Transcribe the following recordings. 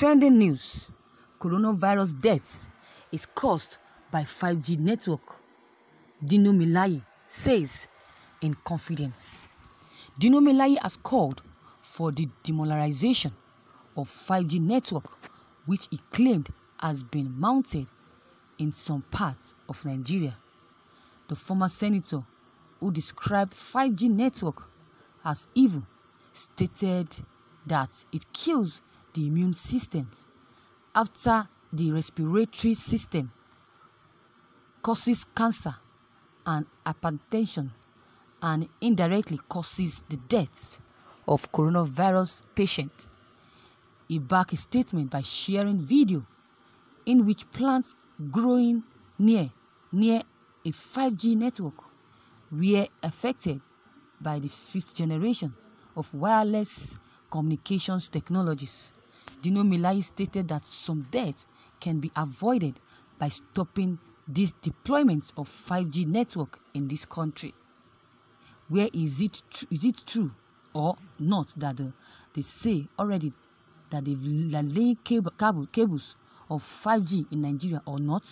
Trending news: coronavirus death is caused by 5G network, Dino Melaye says in confidence. Dino Melaye has called for the demoralization of 5G network, which he claimed has been mounted in some parts of Nigeria. The former senator, who described 5G network as evil, stated that it kills the immune system after the respiratory system, causes cancer and hypertension, and indirectly causes the death of coronavirus patients. He backed his statement by sharing video in which plants growing near a 5G network were affected by the 5th generation of wireless communications technologies. Dino Melaye stated that some deaths can be avoided by stopping this deployment of 5G network in this country. Where is it true or not that they say already that they're laying cables of 5G in Nigeria or not?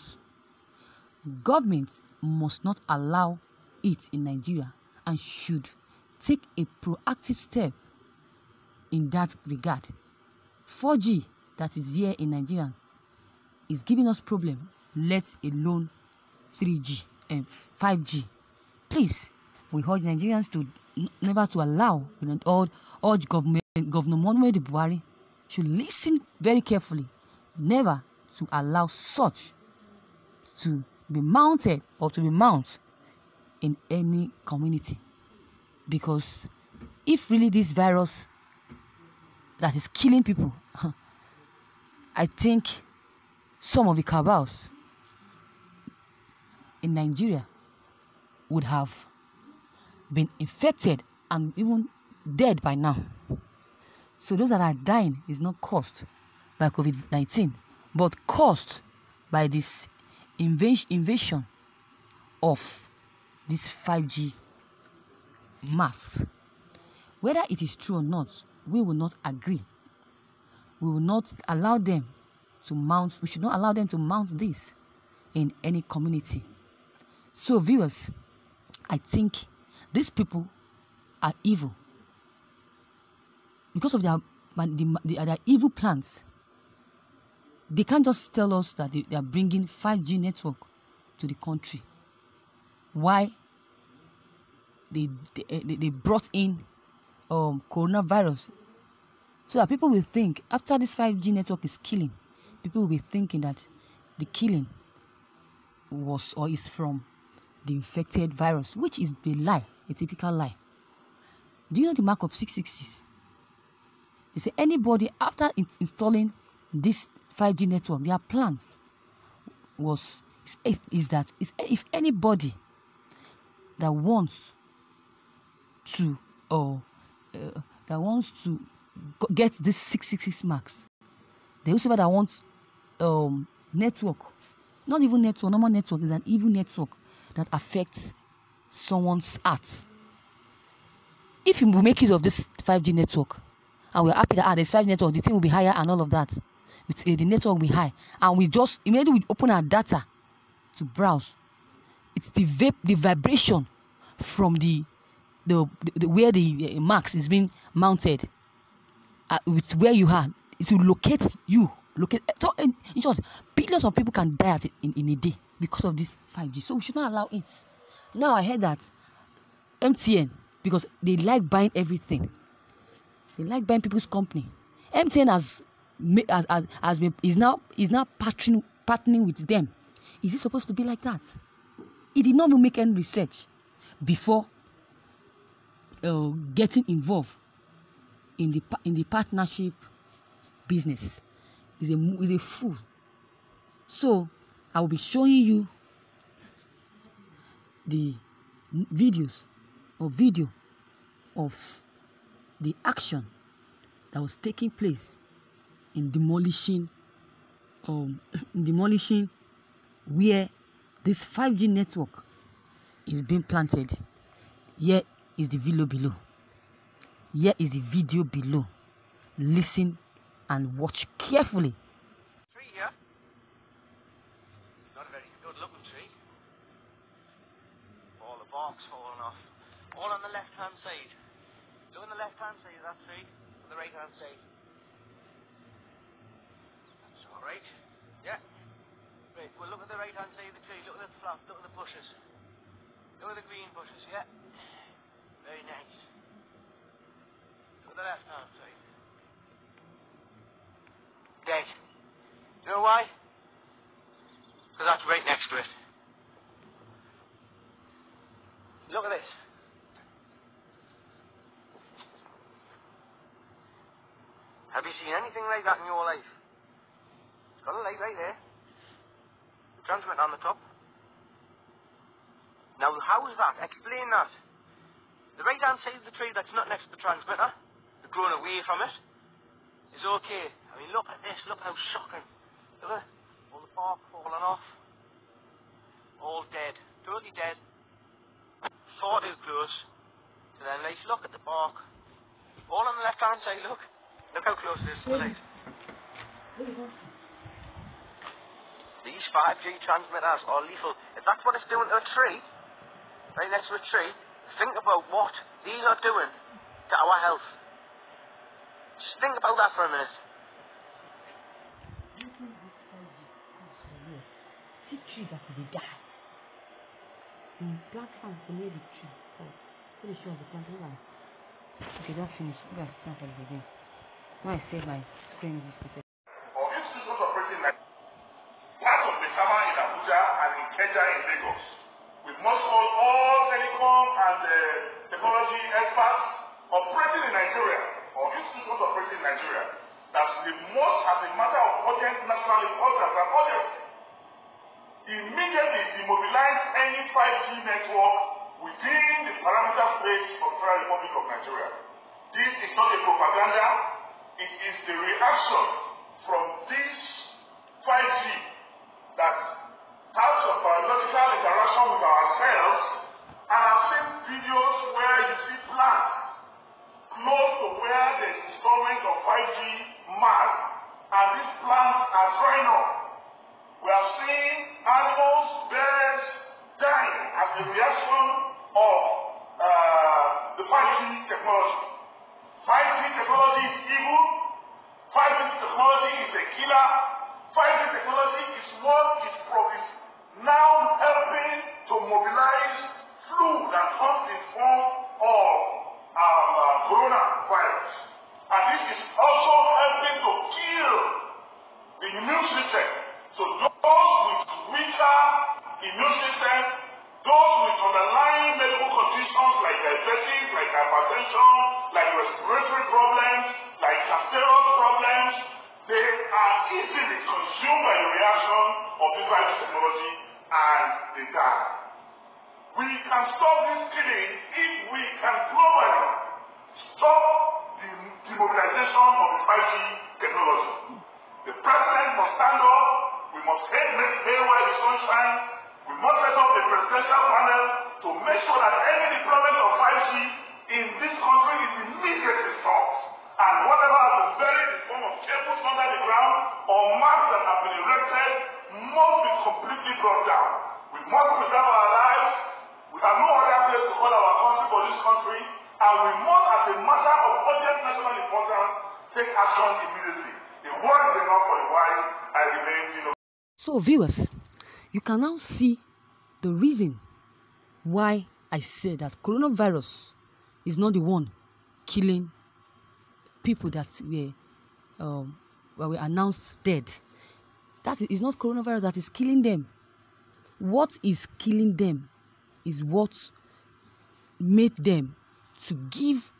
Government must not allow it in Nigeria and should take a proactive step in that regard. 4G that is here in Nigeria is giving us problem, let alone 3G and 5G. Please, we urge Nigerians to never to allow, urge Governor Muhammadu Buhari should listen very carefully, never to allow such to be mounted or to be mounted in any community. Because if really this virus that is killing people, I think some of the cabals in Nigeria would have been infected and even dead by now. So those that are dying is not caused by COVID-19, but caused by this invasion of this 5G masks. Whether it is true or not, we will not agree. We will not allow them to mount. We should not allow them to mount this in any community. So viewers, I think these people are evil because of their evil plans. They can't just tell us that they are bringing 5G network to the country. Why? They brought in coronavirus so that people will think after this 5G network is killing, people will be thinking that the killing was or is from the infected virus, which is the lie, a typical lie. Do you know the mark of 666? They say anybody after installing this 5G network, their plans is that if anybody that wants to get this 666 marks, they also that wants network, not even network, normal network is an evil network that affects someone's heart. If you make use of this 5G network, and we're happy that there's 5G network, the thing will be higher and all of that. The network will be high, and we just immediately open our data to browse. It's the vibration from the where the marks is being mounted, with where you are. It will locate you. So in short, billions of people can die in a day because of this 5G. So we should not allow it. Now I heard that MTN, because they like buying everything, they like buying people's company. MTN is now partnering with them. Is it supposed to be like that? He did not even make any research before getting involved in the partnership business. He's a fool. So I will be showing you the video of the action that was taking place in demolishing where this 5G network is being planted. Here is the video below. Here is the video below. Listen and watch carefully. Tree here. Not a very good looking tree. All the bark's falling off. All on the left hand side. Look on the left hand side of that tree. On the right hand side. That's alright. Yeah. Right, well look at the right hand side of the tree. Look at the flap. Look at the bushes. Look at the green bushes, yeah. Very nice. Look at the left hand side. Dead. You know why? Because that's right next to it. Look at this. Have you seen anything like that in your life? It's got a light right there. The transmitter on the top. Now, how is that? Explain that. The right hand side of the tree that's not next to the transmitter, the growing away from it, is okay. I mean, look at this. Look how shocking. Look at all the bark falling off. All dead. Totally dead. Thought is close. So then, nice look at the bark. All on the left hand side, look. Look how close it is to the light. These 5G transmitters are lethal. If that's what it's doing to a tree, right next to a tree, think about what these are doing to our health. Just think about that for a minute. See trees that will die. Plant farms to near the tree. Finish all the planting line. If you don't finish, you guys start again. Now I save my screen this percent. Part of the summer in Abuja and in Kenya in Lagos. We must call all telecom and technology experts operating in Nigeria, or institutions operating in Nigeria, that they must, as a matter of urgent national importance and urgency, immediately demobilize any 5G network within the parameter space of the Federal Republic of Nigeria. This is not a propaganda, it is the reaction from this 5G that has some biological interaction with our cells, and I've seen videos where you see plants close to where there is installment of 5G mass, and these plants are drying up. We have seen animals, birds dying as a reaction of the 5G technology. 5G technology is evil. 5G technology is a killer. 5G technology is what is now helping to mobilize flu that comes in form of coronavirus. And this is also helping to kill the immune system. So those with weaker immune system, those with underlying medical conditions like diabetes, like hypertension, like respiratory problems, like cancerous problems, they are easily consumed by the reaction of this virus technology and they die. We can stop this killing if we can globally stop the demobilization of the 5G technology. The president must stand up. We must pay while the sun shines. We must set up a presidential panel to make sure that any deployment of 5G in this country is immediately stopped. And whatever has been buried in form of cables under the ground or marks that have been erected must be completely brought down. We must preserve our lives. We have no other place to call our country for this country. And we must, as a matter of urgent national importance, take action immediately. The word is enough for the wise. I remain Dino. So viewers, you can now see the reason why I said that coronavirus is not the one killing people that were announced dead. That is not coronavirus that is killing them. What is killing them is what made them to give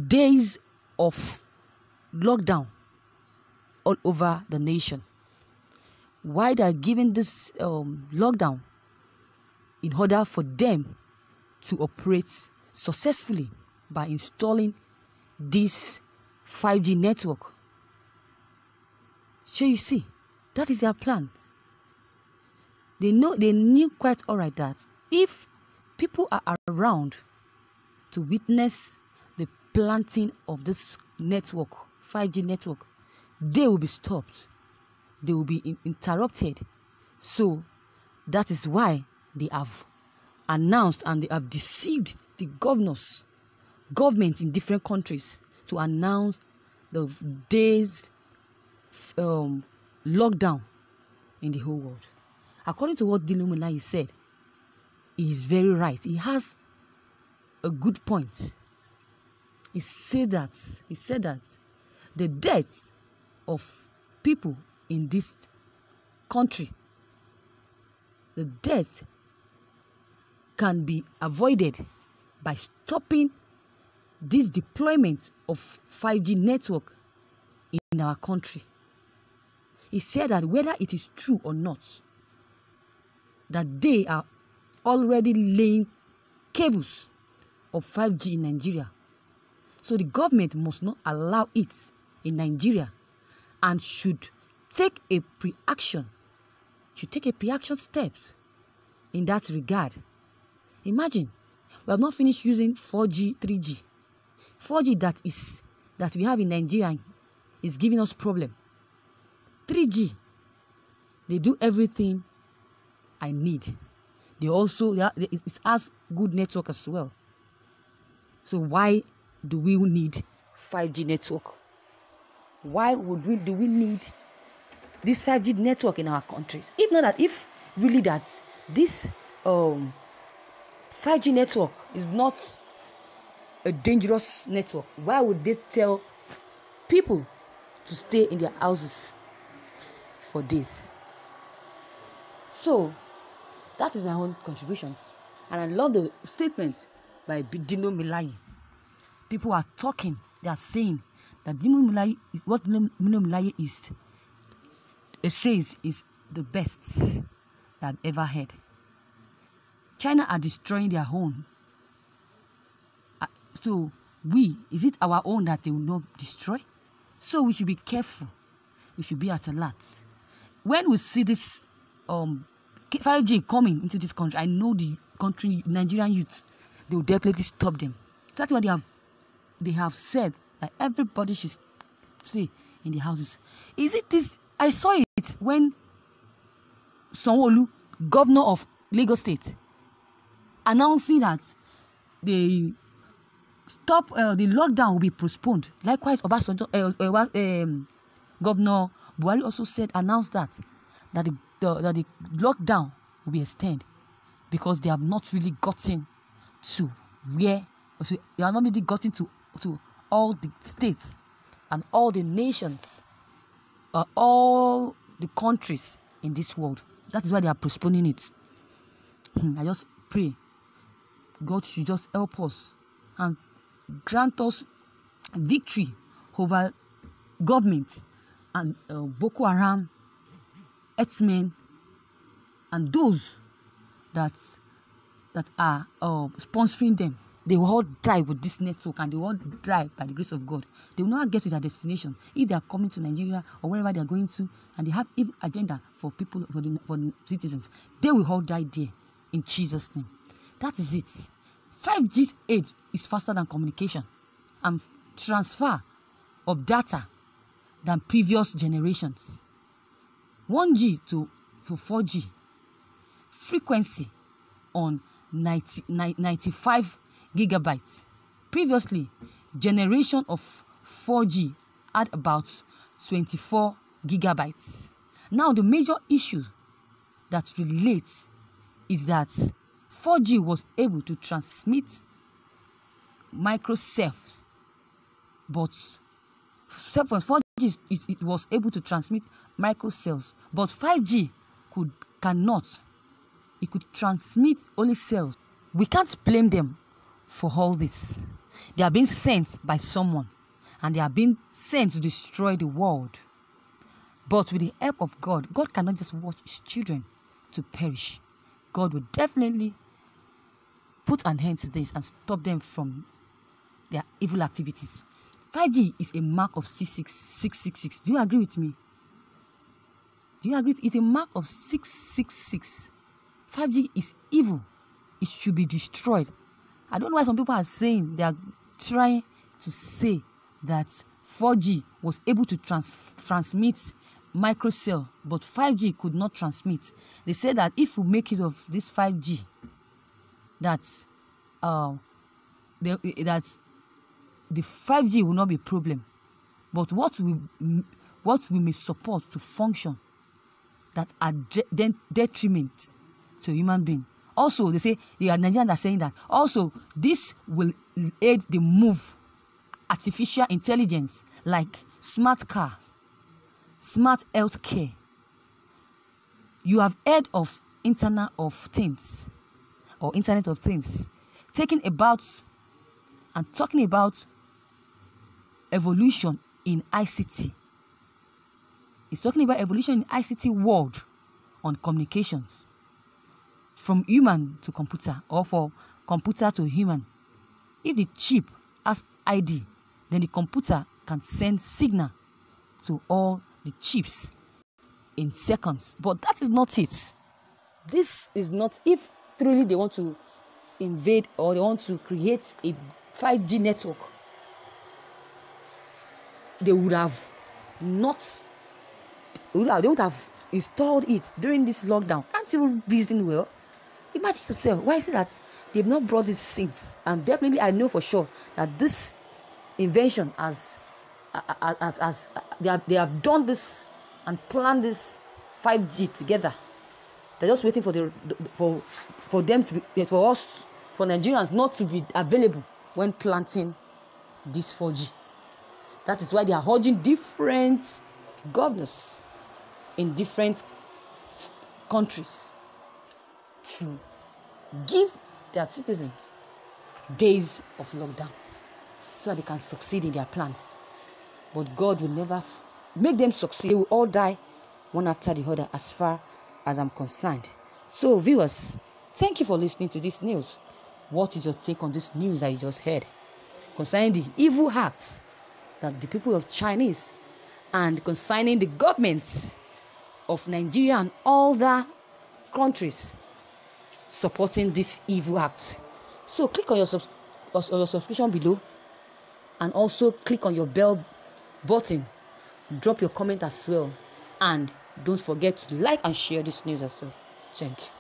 days of lockdown all over the nation. Why they are giving this lockdown? In order for them to operate successfully by installing this 5G network. So you see, that is their plans. They knew quite alright that if people are around to witness the planting of this network, 5G network, they will be stopped. They will be interrupted. So that is why they have announced and they have deceived the governments in different countries to announce the days lockdown in the whole world. According to what Dino Melaye said, he is very right. He has a good point. He said that the deaths of people in this country, the death can be avoided by stopping this deployment of 5G network in our country. He said that whether it is true or not, that they are already laying cables of 5G in Nigeria. So the government must not allow it in Nigeria and should take a pre-action steps in that regard. Imagine, we have not finished using 4G, 3G. 4G that we have in Nigeria is giving us problem. 3G, they do everything I need. It has good network as well. So why do we need 5G network? Why do we need this 5G network in our countries? If really that this 5G network is not a dangerous network, why would they tell people to stay in their houses for days? So that is my own contributions, and I love the statement by Dino Melaye. People are talking, they are saying that Dino Melaye is what Dino Melaye is. It says is the best that I've ever heard. China are destroying their own. So is it our own that they will not destroy? So we should be careful. We should be at alert. When we see this 5G coming into this country, I know the country, Nigerian youth, they will definitely stop them. That's what they have said that everybody should stay in the houses. Is it this? I saw it when Sanwo-Olu, governor of Lagos State, announcing that the lockdown will be postponed. Likewise, Governor Buhari also announced that the lockdown will be extended because they have not really gotten to they have not really gotten to all the states and all the nations, all the countries in this world. That is why they are postponing it. I just pray God should just help us and grant us victory over government and Boko Haram, X-Men, and those that are sponsoring them. They will all die with this network, and they will all die by the grace of God. They will not get to their destination if they are coming to Nigeria or wherever they are going to, and they have evil agenda for people, for the citizens. They will all die there in Jesus' name. That is it. 5G's age is faster than communication and transfer of data than previous generations. 1G to 4G frequency on 95 gigabytes. Previously, generation of 4G had about 24 gigabytes. Now, the major issue that relates is that 4G was able to transmit microcells, but 4G it was able to transmit microcells, but 5G cannot. It could transmit only cells. We can't blame them for all this. They are being sent by someone, and they are being sent to destroy the world. But with the help of God, God cannot just watch his children to perish. God will definitely put an end to this and stop them from their evil activities. 5G is a mark of 666. Do you agree with me? Do you agree? It's a mark of 666. 5G is evil. It should be destroyed. I don't know why some people are saying, they are trying to say that 4G was able to transmit microcell, but 5G could not transmit. They said that if we make use of this 5G, that the 5G will not be a problem, but what we may support to function that are detriment to human being. Also, they say the Nigerians are saying that also this will aid the move artificial intelligence like smart cars, smart healthcare. You have heard of Internet of Things or Internet of Things, talking about evolution in ICT. It's talking about evolution in ICT world on communications from human to computer or for computer to human. If the chip has ID, then the computer can send signal to all the chips in seconds. But that is not it. This is not, if truly they want to invade or they want to create a 5G network, they would have installed it during this lockdown. Can't you reason well? Imagine yourself. Why is it that they've not brought these things? And definitely I know for sure that this invention they have done this and planned this 5G together. They're just waiting for them to be, for Nigerians not to be available when planting this 4G. That is why they are urging different governors in different countries to give their citizens days of lockdown so that they can succeed in their plans. But God will never make them succeed. They will all die one after the other as far as I'm concerned. So viewers, thank you for listening to this news. What is your take on this news that you just heard concerning the evil acts that the people of Chinese and concerning the governments of Nigeria and other countries supporting this evil act? So click on your subscription below and also click on your bell button. Drop your comment as well, and don't forget to like and share this news as well. Thank you.